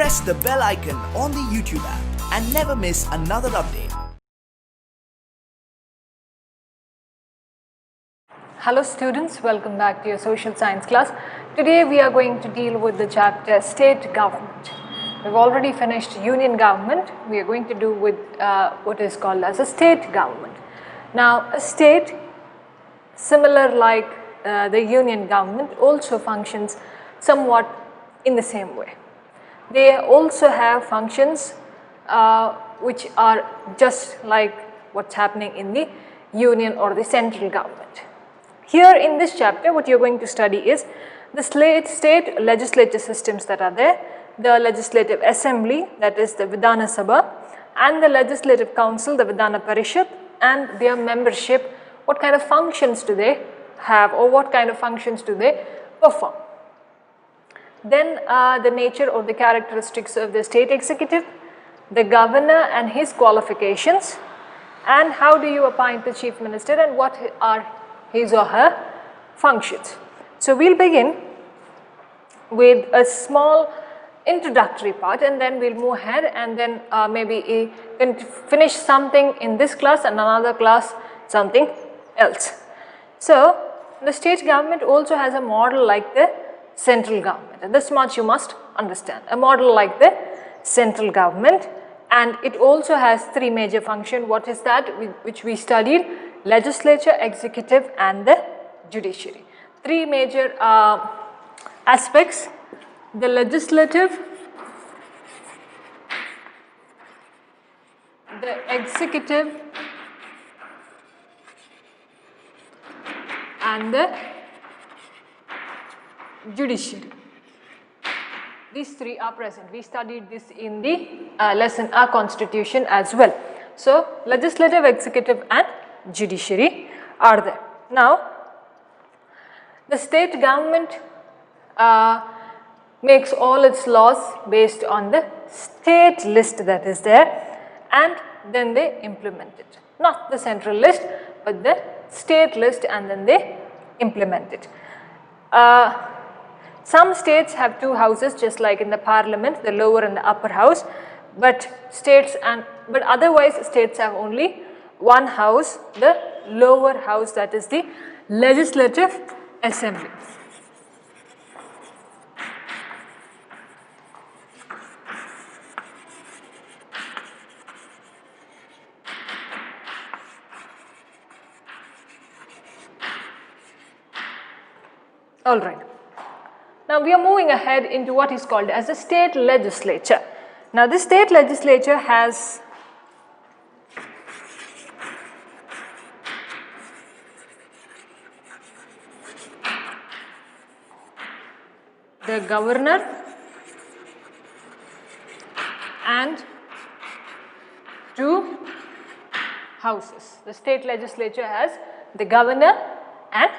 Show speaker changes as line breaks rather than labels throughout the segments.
press the bell icon on the YouTube app and never miss another update.
Hello students, welcome back to your social science class. Today we are going to deal with the chapter state government. We've already finished union government. We are going to do with what is called as a state government. Now a state, similar like the union government, also functions somewhat in the same way. They also have functions which are just like what's happening in the union or the central government. Here in this chapter, what you're going to study is the state legislature systems that are there, the legislative assembly, that is the Vidhana Sabha, and the legislative council, the Vidhana Parishad, and their membership. What kind of functions do they have, or what kind of functions do they perform? Then the nature or the characteristics of the state executive, the governor and his qualifications, and how do you appoint the chief minister and what are his or her functions. So we'll begin with a small introductory part, and then we'll move ahead, and then maybe finish something in this class and another class something else. So the state government also has a model like the central government, and this much you must understand, a model like the central government, and it also has three major functions. What is that? Which we studied: legislature, executive and the judiciary. Three major aspects: the legislative, the executive and the judiciary. These three are present. We studied this in the lesson Our Constitution as well. So legislative, executive and judiciary are there. Now the state government makes all its laws based on the state list that is there, and then they implement it. Not the central list, but the state list, and then they implement it. Some states have two houses, just like in the parliament, the lower and the upper house, but otherwise states have only one house, the lower house, that is the legislative assembly. All right. Now we are moving ahead into what is called as a state legislature. Now this state legislature has the governor and two houses. The state legislature has the governor and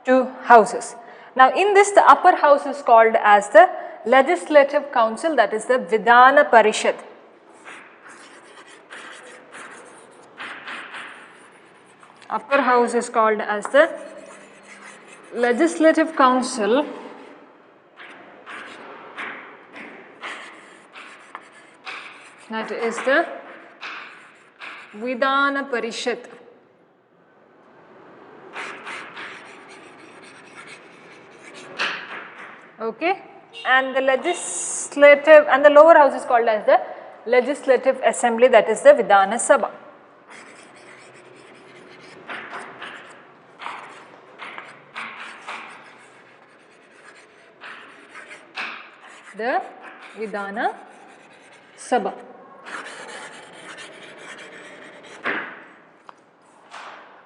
two houses. Now in this, the upper house is called as the legislative council, that is the Vidhana Parishad. Upper house is called as the legislative council, that is the Vidhana Parishad. Okay, and the legislative and the lower house is called as the legislative assembly, that is the Vidhana Sabha. The Vidhana Sabha.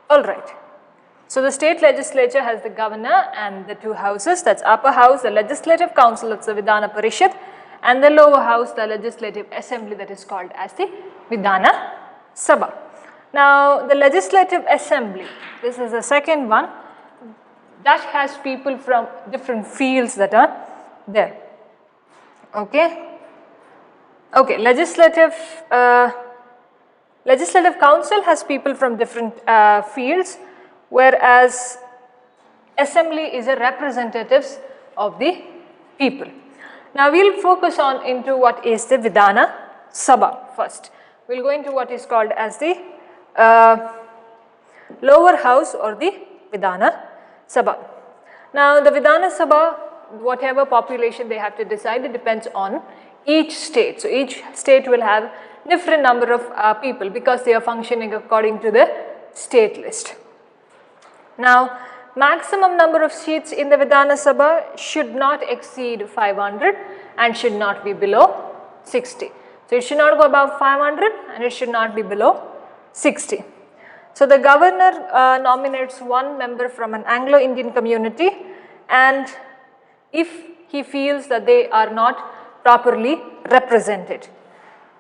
All right. So the state legislature has the governor and the two houses, that's upper house, the legislative council, that's the Vidhana Parishad, and the lower house, the legislative assembly, that is called as the Vidhana Sabha. Now the legislative assembly, this is the second one, that has people from different fields that are there. Okay. Okay, legislative council has people from different fields, whereas assembly is a representatives of the people. Now we will focus on into what is the Vidhana Sabha first. We will go into what is called as the lower house or the Vidhana Sabha. Now the Vidhana Sabha, whatever population they have to decide, it depends on each state. So each state will have different number of people because they are functioning according to the state list. Now maximum number of seats in the Vidhana Sabha should not exceed 500 and should not be below 60. So it should not go above 500 and it should not be below 60. So the governor nominates one member from an Anglo-Indian community, and if he feels that they are not properly represented.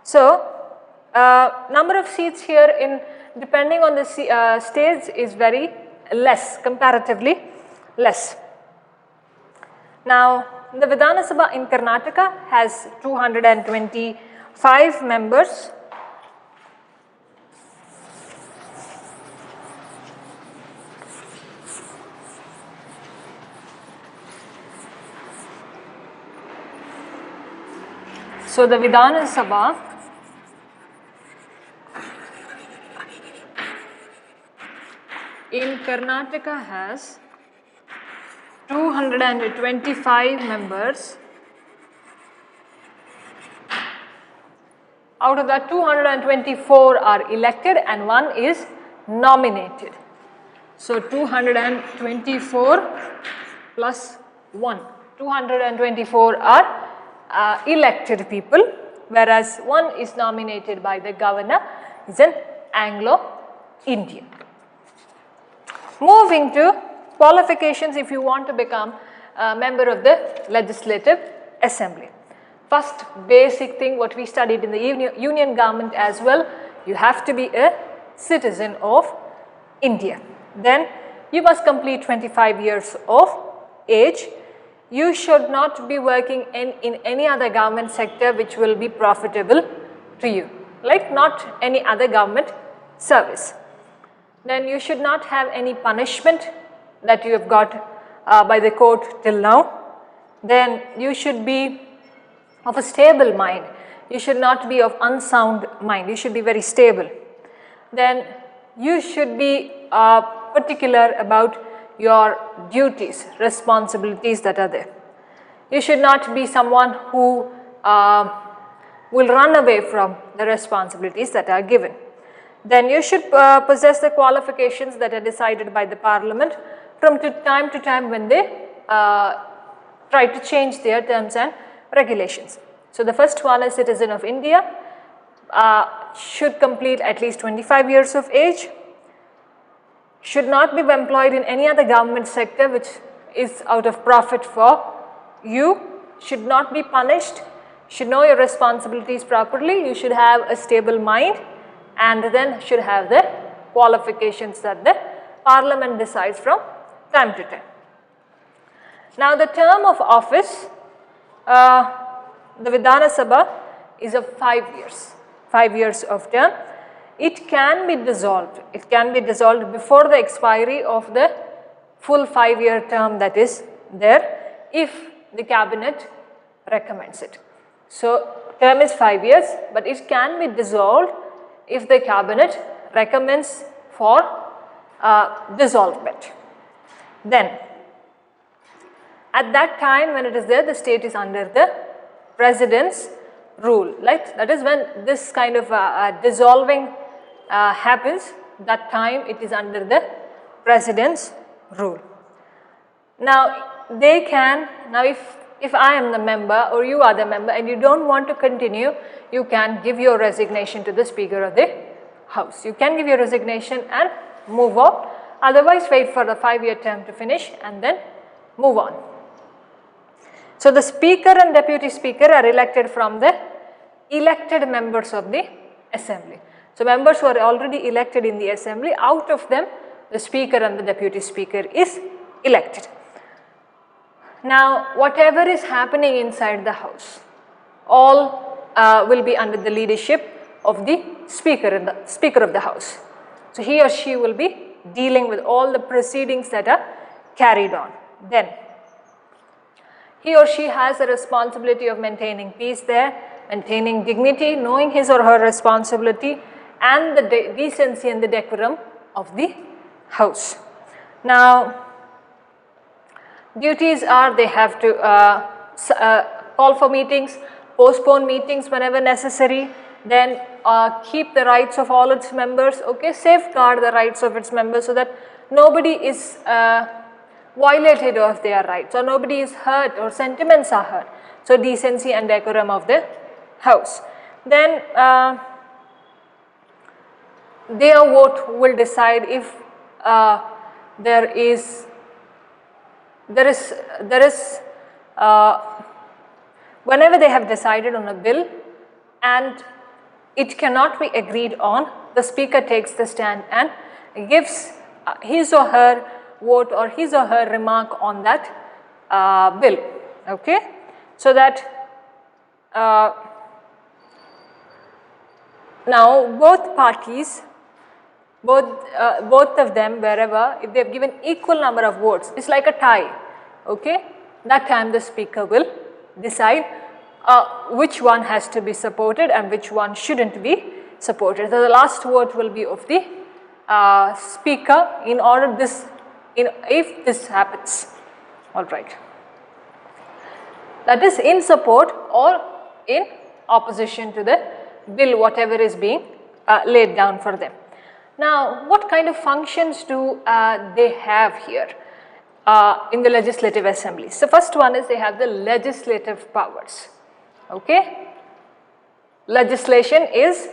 So number of seats here in depending on the states is very less, comparatively less. Now the Vidhana Sabha in Karnataka has 225 members. So the Vidhana Sabha in Karnataka has 225 members. Out of that, 224 are elected and one is nominated. So 224 plus 1. 224 are elected people, whereas one is nominated by the governor, is an Anglo-Indian. Moving to qualifications if you want to become a member of the Legislative Assembly. First basic thing what we studied in the union government as well, you have to be a citizen of India. Then you must complete 25 years of age. You should not be working in any other government sector which will be profitable to you, like not any other government service. Then you should not have any punishment that you have got by the court till now. Then you should be of a stable mind. You should not be of unsound mind. You should be very stable. Then you should be particular about your duties, responsibilities that are there. You should not be someone who will run away from the responsibilities that are given. Then you should possess the qualifications that are decided by the Parliament from time to time when they try to change their terms and regulations. So the first one is citizen of India, should complete at least 25 years of age, should not be employed in any other government sector which is out of profit for you, should not be punished, should know your responsibilities properly, you should have a stable mind, and then should have the qualifications that the Parliament decides from time to time. Now the term of office, the Vidhana Sabha is of 5 years, 5 years of term. It can be dissolved. It can be dissolved before the expiry of the full 5-year term that is there if the cabinet recommends it. So term is 5 years, but it can be dissolved if the cabinet recommends for dissolvement. Then at that time when it is there, the state is under the president's rule. Like that is when this kind of dissolving happens, that time it is under the president's rule. Now they can, now if I am the member or you are the member and you don't want to continue, you can give your resignation to the Speaker of the House. You can give your resignation and move on. Otherwise wait for the 5-year term to finish and then move on. So the Speaker and Deputy Speaker are elected from the elected members of the Assembly. So members who are already elected in the Assembly, out of them the Speaker and the Deputy Speaker is elected. Now whatever is happening inside the House, all will be under the leadership of the Speaker of the House. So he or she will be dealing with all the proceedings that are carried on. Then He or she has a responsibility of maintaining peace there, maintaining dignity, knowing his or her responsibility, and the decency and the decorum of the house. Now, duties are they have to call for meetings, postpone meetings whenever necessary, then keep the rights of all its members, okay, safeguard the rights of its members so that nobody is violated of their rights or nobody is hurt or sentiments are hurt. So, decency and decorum of the house. Then their vote will decide if there is whenever they have decided on a bill and it cannot be agreed on, the speaker takes the stand and gives his or her vote or his or her remark on that bill, okay. So that now both parties, both of them, wherever, if they have given equal number of votes, it's like a tie, okay. That time the speaker will decide which one has to be supported and which one shouldn't be supported. So the last vote will be of the speaker in order if this happens, all right. That is in support or in opposition to the bill, whatever is being laid down for them. Now, what kind of functions do they have here in the legislative assembly? So, first one is they have the legislative powers, okay. Legislation is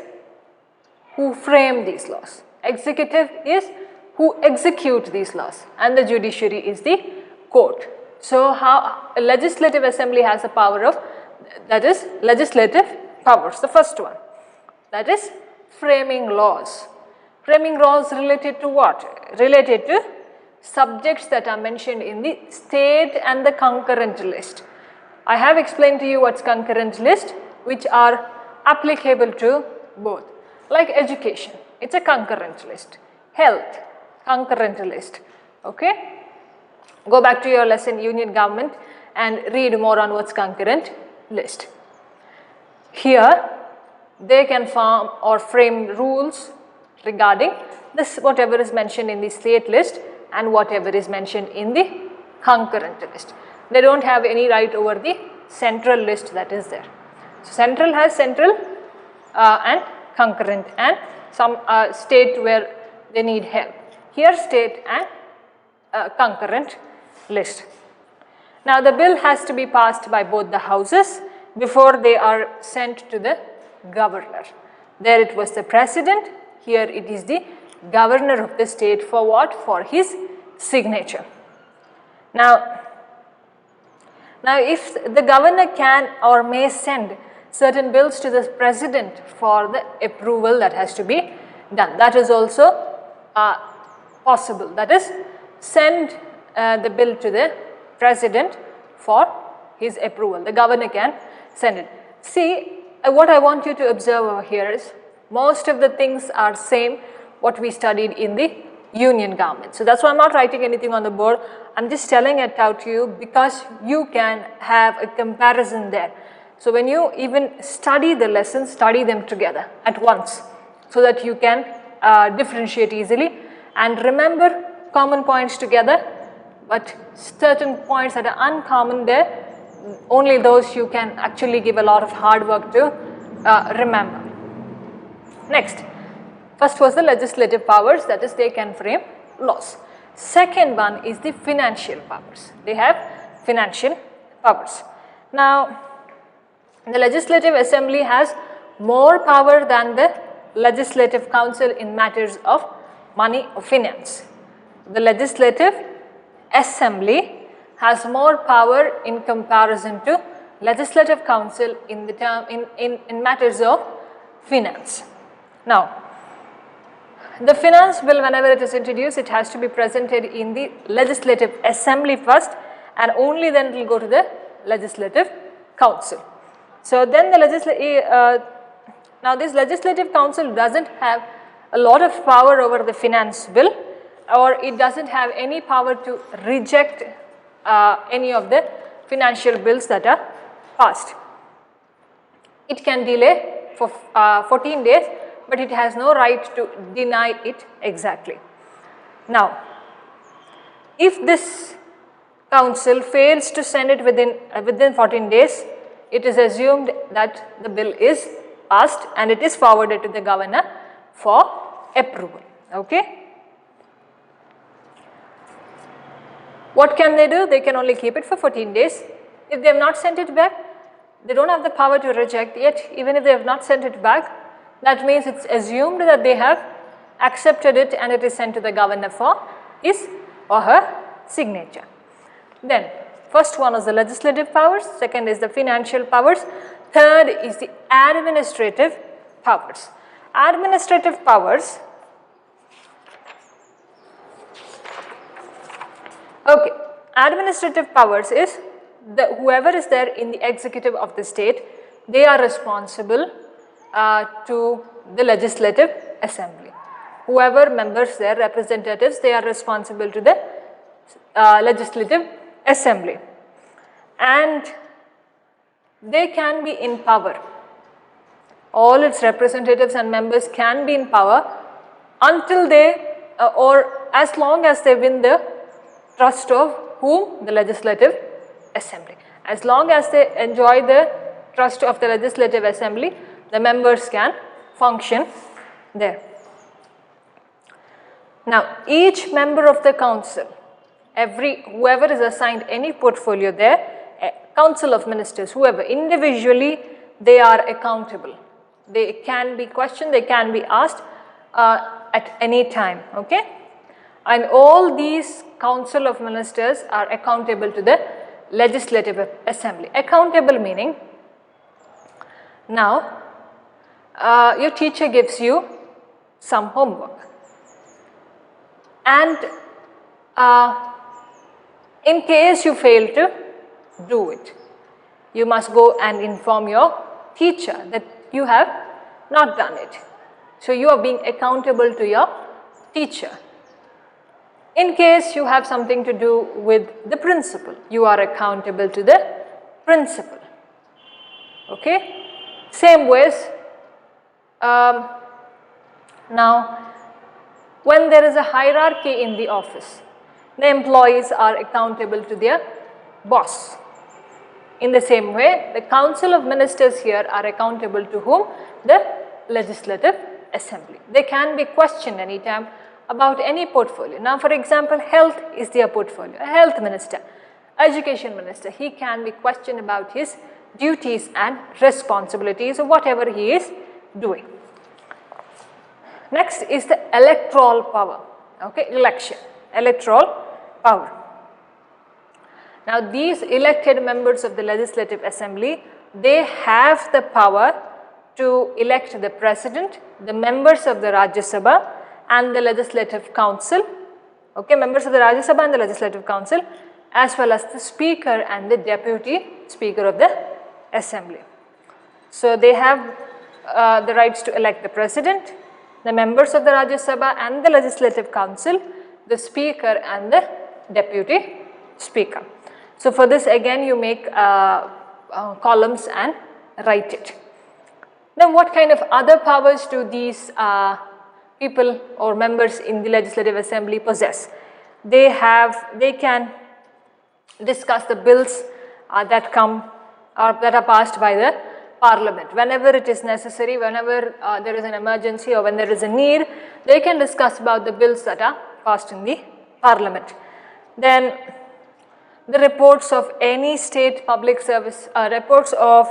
who frame these laws, executive is who execute these laws, and the judiciary is the court. So, how a legislative assembly has a power of, that is legislative powers, the first one, that is framing laws. Framing laws related to what? Related to subjects that are mentioned in the state and the concurrent list. I have explained to you what's concurrent list, which are applicable to both, like education, it's a concurrent list, health, concurrent list, okay. Go back to your lesson union government and read more on what's concurrent list. Here they can form or frame rules regarding this, whatever is mentioned in the state list and whatever is mentioned in the concurrent list. They don't have any right over the central list that is there. So, central has central and concurrent and some state where they need help. Here state and concurrent list. Now, the bill has to be passed by both the houses before they are sent to the governor. There it was the president, here it is the governor of the state for what? For his signature. Now if the governor can or may send certain bills to the president for the approval, that has to be done. That is also possible, that is send the bill to the president for his approval. The governor can send it. See, what I want you to observe over here is most of the things are same what we studied in the union government. So, that is why I am not writing anything on the board, I am just telling it out to you because you can have a comparison there. So, when you even study the lessons, study them together at once so that you can differentiate easily and remember common points together, but certain points that are uncommon there, only those you can actually give a lot of hard work to remember. Next, first was the legislative powers, that is they can frame laws. Second one is the financial powers. They have financial powers. Now, the legislative assembly has more power than the legislative council in matters of money or finance. The legislative assembly has more power in comparison to legislative council in the in matters of finance. Now, the finance bill, whenever it is introduced, it has to be presented in the legislative assembly first and only then it will go to the legislative council. So, then the now this legislative council doesn't have a lot of power over the finance bill, or it doesn't have any power to reject any of the financial bills that are passed. It can delay for 14 days, but it has no right to deny it exactly. Now, if this council fails to send it within 14 days, it is assumed that the bill is passed and it is forwarded to the governor for approval. Okay. What can they do? They can only keep it for 14 days. If they have not sent it back, they don't have the power to reject it. Even if they have not sent it back, that means it's assumed that they have accepted it and it is sent to the governor for his or her signature. Then first one is the legislative powers, second is the financial powers, third is the administrative powers. Administrative powers, okay, administrative powers is whoever is there in the executive of the state, they are responsible to the legislative assembly. Whoever members their representatives, they are responsible to the legislative assembly, and they can be in power. All its representatives and members can be in power until they or as long as they win the trust of whom? The legislative assembly. As long as they enjoy the trust of the legislative assembly, the members can function there. Now, each member of the council, whoever is assigned any portfolio there, council of ministers, whoever, individually they are accountable. They can be questioned, they can be asked at any time, okay? And all these council of ministers are accountable to the legislative assembly. Accountable meaning, now your teacher gives you some homework, and in case you fail to do it, you must go and inform your teacher that you have not done it. So you are being accountable to your teacher. In case you have something to do with the principal, you are accountable to the principal. Okay? Same ways, now when there is a hierarchy in the office, the employees are accountable to their boss. In the same way, the council of ministers here are accountable to whom? The legislative assembly. They can be questioned anytime about any portfolio. Now, for example, health is their portfolio. A health minister, education minister, he can be questioned about his duties and responsibilities or whatever he is doing. Next is the electoral power. Okay, election, electoral power. Now, these elected members of the legislative assembly, they have the power to elect the president, the members of the Rajya Sabha and the legislative council, okay, members of the Rajya Sabha and the legislative council, as well as the speaker and the deputy speaker of the assembly. So they have the rights to elect the president, the members of the Rajya Sabha and the legislative council, the speaker and the deputy speaker. So for this again you make columns and write it. Then what kind of other powers do these people or members in the legislative assembly possess? They can discuss the bills that come or that are passed by the parliament. Whenever it is necessary, whenever there is an emergency or when there is a need, they can discuss about the bills that are passed in the parliament. Then the reports of any state public service, reports of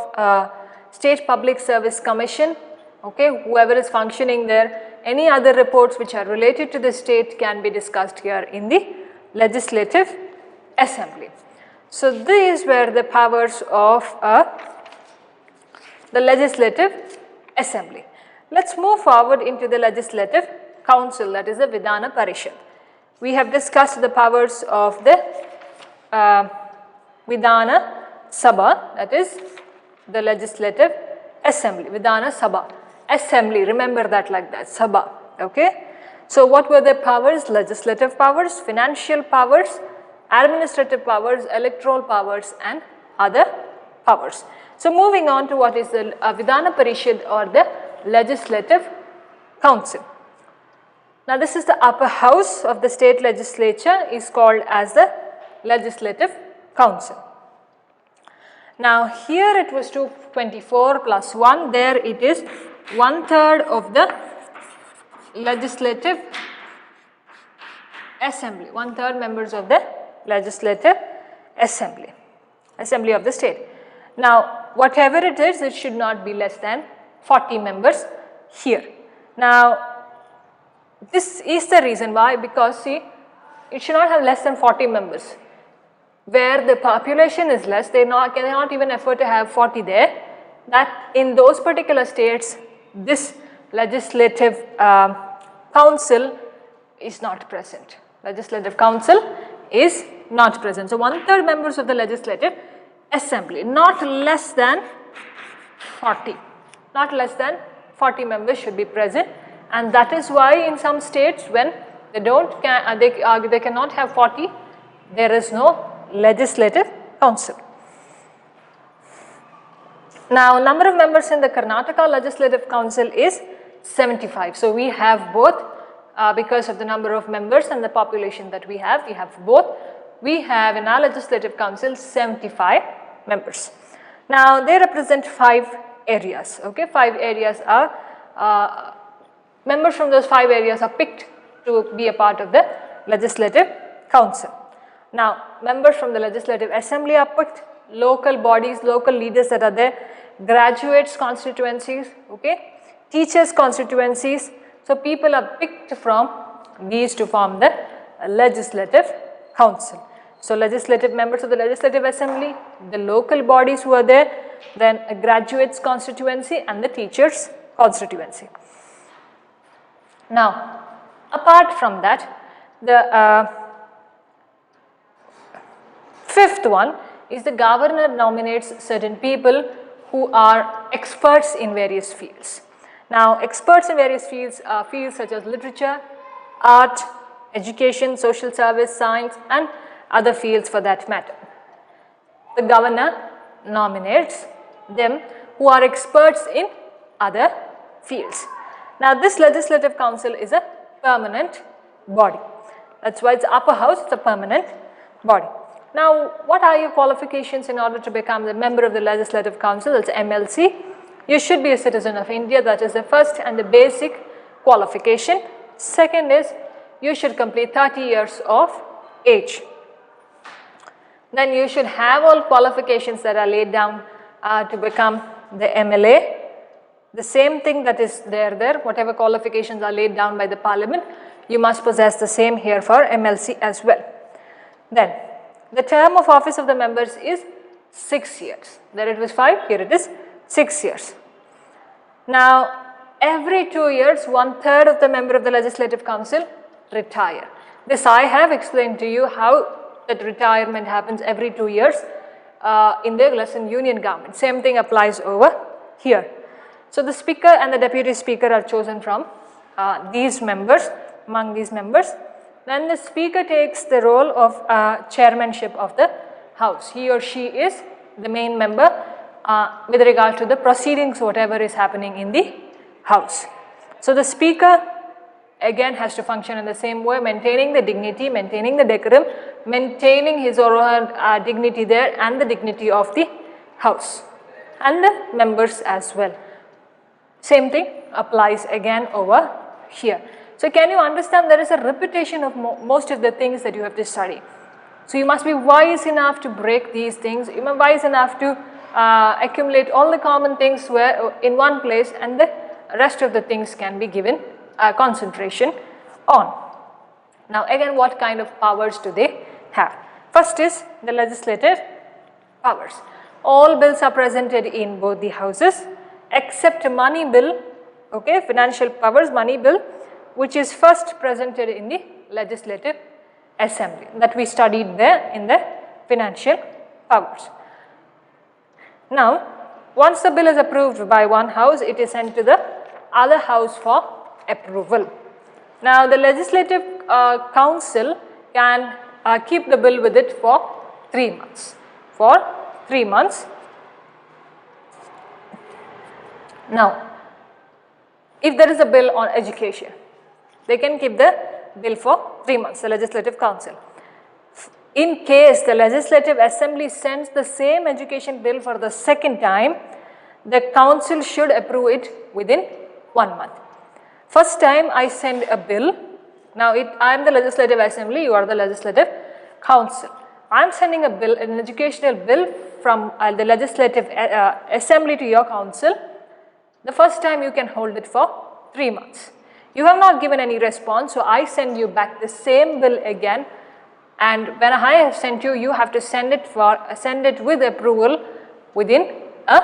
State Public Service Commission, okay, whoever is functioning there, any other reports which are related to the state can be discussed here in the legislative assembly. So these were the powers of the legislative assembly. Let's move forward into the legislative council, that is the Vidhana Parishad. We have discussed the powers of the Vidhana Sabha, that is the legislative assembly. Vidhana Sabha, assembly, remember that like that, Sabha, okay. So what were the powers? Legislative powers, financial powers, administrative powers, electoral powers and other powers. So moving on to what is the Vidhana Parishad or the Legislative Council. Now this is the upper house of the state legislature, is called as the Legislative Council. Now here it was 224 plus 1, there it is 1/3 of the Legislative Assembly, 1/3 members of the Legislative Assembly of the state. Now whatever it is, it should not be less than 40 members here. Now this is the reason why, because see, it should not have less than 40 members. Where the population is less, they cannot even afford to have 40 there. That in those particular states, this legislative council is not present. Legislative council is not present. So 1/3 members of the legislative assembly, not less than 40. Not less than 40 members should be present. And that is why in some states when they cannot have 40, there is no legislative council. Now number of members in the Karnataka Legislative Council is 75. So we have both because of the number of members and the population that we have both. We have in our Legislative Council 75 members. Now they represent 5 areas, okay. 5 areas are members from those 5 areas are picked to be a part of the Legislative Council. Now members from the Legislative Assembly are picked, local bodies, local leaders that are there, graduates constituencies, okay, teachers constituencies. So people are picked from these to form the Legislative Council. So legislative members of the Legislative Assembly, the local bodies who are there, then a graduates constituency and the teachers constituency. Now apart from that, the 5th one is the governor nominates certain people who are experts in various fields. Now experts in various fields are fields such as literature, art, education, social service, science and other fields for that matter. The governor nominates them who are experts in other fields. Now this Legislative Council is a permanent body. That's why it's upper house, it's a permanent body. Now what are your qualifications in order to become the member of the Legislative Council? That's MLC. You should be a citizen of India, that is the first and the basic qualification. Second is you should complete 30 years of age. Then you should have all qualifications that are laid down to become the MLA. The same thing that is there, whatever qualifications are laid down by the parliament, you must possess the same here for MLC as well. Then the term of office of the members is 6 years. There it was 5, here it is 6 years. Now every 2 years, 1/3 of the member of the Legislative Council retire. This I have explained to you how that retirement happens every 2 years in the lesson union government. Same thing applies over here. So the speaker and the deputy speaker are chosen from these members, among these members. Then the speaker takes the role of chairmanship of the house. He or she is the main member with regard to the proceedings, whatever is happening in the house. So the speaker again has to function in the same way, maintaining the dignity, maintaining the decorum, maintaining his or her dignity there and the dignity of the house and the members as well. Same thing applies again over here. So can you understand there is a repetition of most of the things that you have to study. So you must be wise enough to break these things, you must be wise enough to accumulate all the common things in one place and the rest of the things can be given concentration on. Now again, what kind of powers do they have? First is the legislative powers. All bills are presented in both the houses except money bill, okay, financial powers, money bill, which is first presented in the Legislative Assembly, that we studied there in the financial powers. Now once the bill is approved by one house, it is sent to the other house for approval. Now the Legislative Council can keep the bill with it for 3 months. For 3 months. Now, if there is a bill on education, they can keep the bill for 3 months, the Legislative Council. In case the Legislative Assembly sends the same education bill for the second time, the Council should approve it within 1 month. First time I send a bill, now I am the Legislative Assembly, you are the Legislative Council. I am sending a bill, an educational bill from the Legislative Assembly to your Council. The first time you can hold it for 3 months. You have not given any response, so I send you back the same bill again, and when I have sent you, you have to send it with approval within a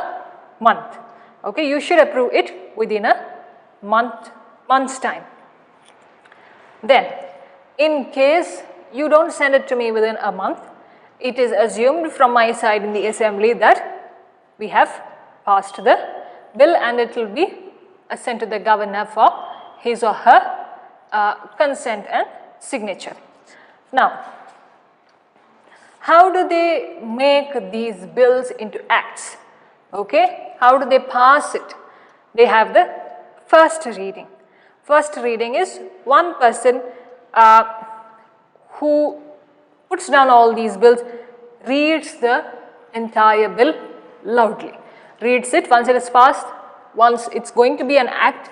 month. Okay, you should approve it within a month's time. Then, in case you don't send it to me within a month, it is assumed from my side in the assembly that we have passed the bill and it will be sent to the governor for his or her consent and signature. Now, how do they make these bills into acts? Okay, how do they pass it? They have the first reading. First reading is one person who puts down all these bills, reads the entire bill loudly. Reads it, once it is passed, once it's going to be an act,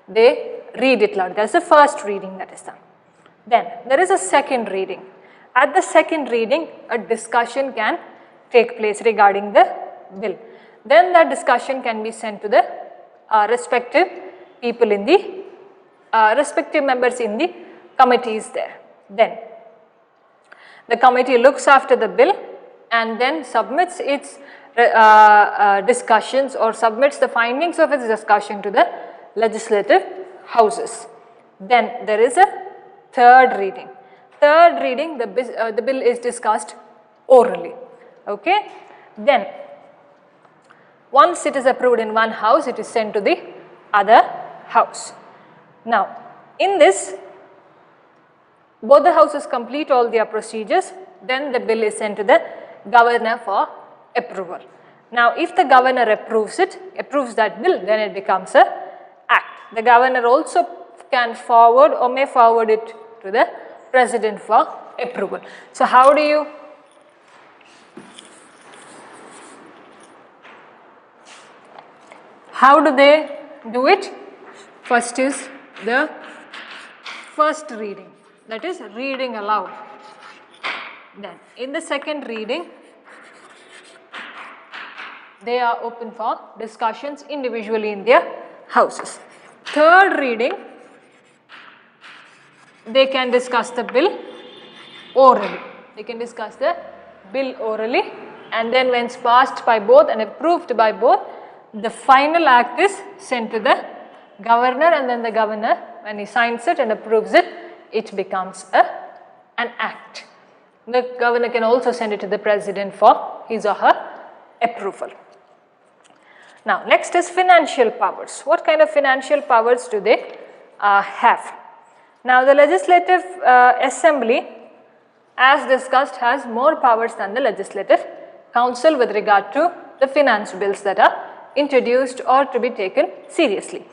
they read it loud. That's the first reading that is done. Then there is a second reading. At the second reading, a discussion can take place regarding the bill. Then that discussion can be sent to the respective people in the respective members in the committees there. Then the committee looks after the bill and then submits its discussions or submits the findings of its discussion to the legislative houses. Then there is a third reading. Third reading, the bill is discussed orally. Okay. Then once it is approved in one house, it is sent to the other house. Now, in this, both the houses complete all their procedures, then the bill is sent to the governor for approval. Now, if the governor approves that bill, then it becomes an act. The governor also can forward or may forward it to the president for approval. So, how do they do it? First is the first reading, that is reading aloud. Then in the second reading, they are open for discussions individually in their houses. Third reading, they can discuss the bill orally. They can discuss the bill orally, and then when it's passed by both and approved by both, the final act is sent to the governor, and then the governor, when he signs it and approves it, it becomes an act. The governor can also send it to the president for his or her approval. Now, next is financial powers. What kind of financial powers do they have? Now, the Legislative Assembly, as discussed, has more powers than the Legislative Council with regard to the finance bills that are introduced or to be taken seriously.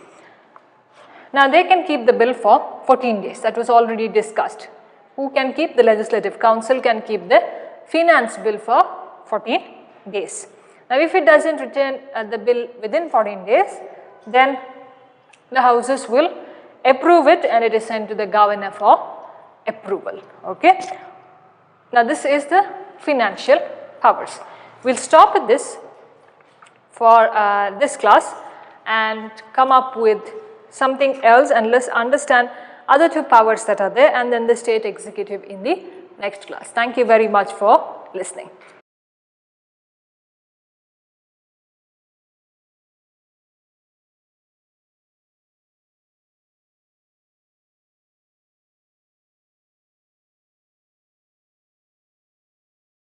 Now, they can keep the bill for 14 days. That was already discussed. Who can keep? The Legislative Council can keep the finance bill for 14 days. Now, if it doesn't return the bill within 14 days, then the houses will approve it and it is sent to the governor for approval. Okay. Now, this is the financial powers. We will stop at this for this class and come up with something else, and let's understand other two powers that are there and then the state executive in the next class. Thank you very much for listening.